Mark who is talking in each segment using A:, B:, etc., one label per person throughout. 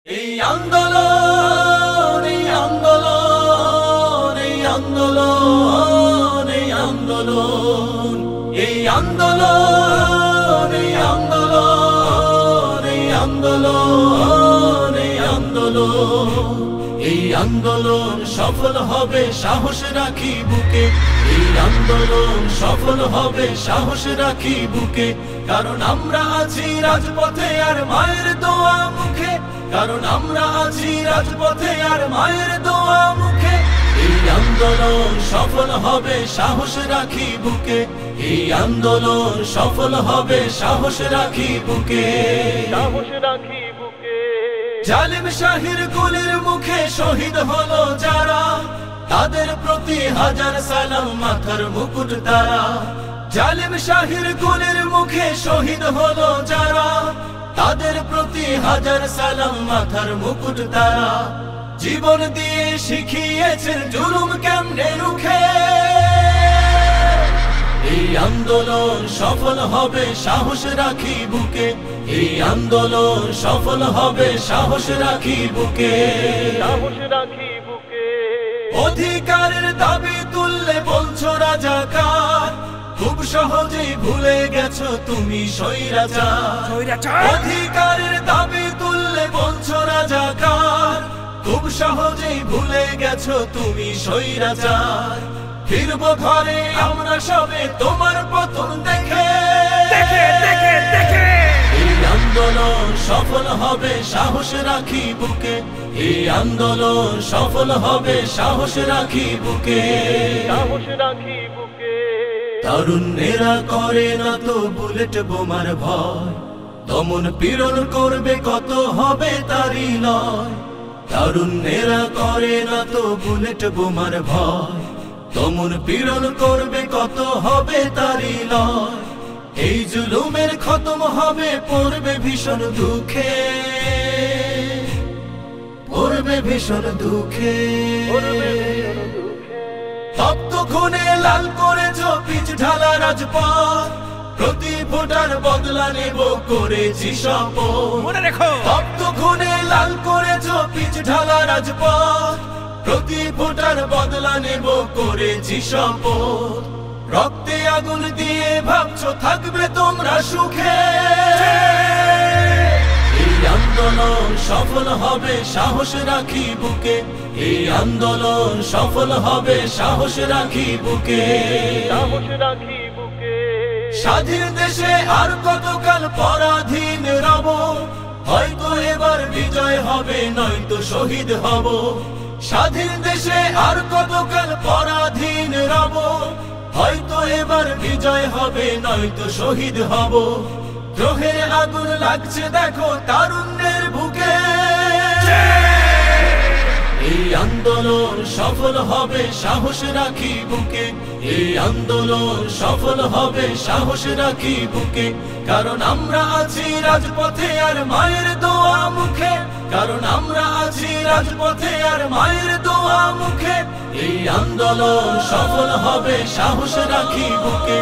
A: এই আন্দোলন এই আন্দোলন এই আন্দোলন এই আন্দোলন এই আন্দোলন এই আন্দোলন এই আন্দোলন এই আন্দোলন এই আন্দোলন সফল হবে সাহস রাখি বুকে এই আন্দোলন সফল হবে সাহস রাখি বুকে কারণ আমরা আছি রাজপথে আর মায়ের দোয়া মুখে কারণ আমরা আছি রাজপথে আর মায়ের দোয়া মুখে এই আন্দোলন সফল হবে সাহস রাখি বুকে এই আন্দোলন সফল হবে সাহস রাখি বুকে
B: সাহস রাখি বুকে
A: জালিম শাহির গুলির মুখে শহীদ হলো যারা তাদের প্রতি হাজার সালাম মাথার মুকুট তারা জালিম শাহির গুলির মুখে শহীদ হলো যারা তাদের প্রতি হাজার সালাম মাথার মুকুট তারা জীবন দিয়ে শিখিয়েছেন জুলুম কেমনে রুখে এই আন্দোলন সফল হবে সাহস রাখি বুকে এই আন্দোলন সফল হবে সাহস রাখি বুকে
B: সাহস রাখি বুকে
A: অধিকারের দাবি তুললে বলছো রাজাকার খুব সহজেই ভুলে গেছো তুমি স্বৈরাচার অধিকারের দাবি তুললে বলছো রাজাকার খুব সহজেই ভুলে গেছো তুমি স্বৈরাচার ফিরবো ঘরে আমরা সবে তোমার পতন দেখে এই আন্দোলন সফল হবে সাহস রাখি বুকে এই আন্দোলন সফল হবে সাহস রাখি বুকে
B: সাহস রাখি বুকে
A: তারুণ্যেরা করে না তো বুলেট বোমার ভয় দমন পীড়ন করবে কত হবে তারই লয় তারুণ্যেরা করে না তো বুলেট বোমার ভয় দমন পীড়ন করবে কত হবে তারই লয় এই জুলুমের খতম হবে পড়বে ভীষণ দুঃখে পড়বে ভীষণ দুঃখে তপ্ত খুনে লাল করেছ পিচ ঢালা রাজপথ প্রতি ভোটার বদলা নেব করেছি শপথ
B: মনে রেখো
A: তপ্ত খুনে লাল করেছ পিচ ঢালা রাজপথ প্রতি ভোটার বদলা নেব করেছি শপথ রক্তে আগুন দিয়ে ভাবছো থাকবে তোমরা সুখে এই আন্দোলন সফল হবে সাহস রাখি বুকে এই আন্দোলন সফল হবে সাহস রাখি বুকে
B: সাহস রাখি বুকে
A: স্বাধীন দেশে আর কতকাল পরাধীন রব হয়তো এবার বিজয় হবে নয়তো শহীদ হব স্বাধীন দেশে আর কতকাল পরাধীন রব হয়তো এবার বিজয় হবে নয়তো শহীদ হব দ্রোহের আগুন লাগছে দেখো তারুণ্যের বুকে এই আন্দোলন সফল হবে সাহস রাখি বুকে এই আন্দোলন সফল হবে সাহস রাখি বুকে কারণ আমরা আছি রাজপথে আর মায়ের দোয়া মুখে কারণ আমরা আছি রাজপথে আর মায়ের দোয়া মুখে এই আন্দোলন সফল হবে সাহস রাখি বুকে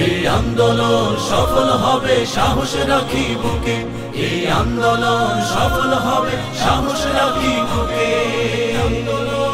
A: এই আন্দোলন সফল হবে সাহস রাখি বুকে এই আন্দোলন সফল হবে সাহস রাখি বুকে আন্দোলন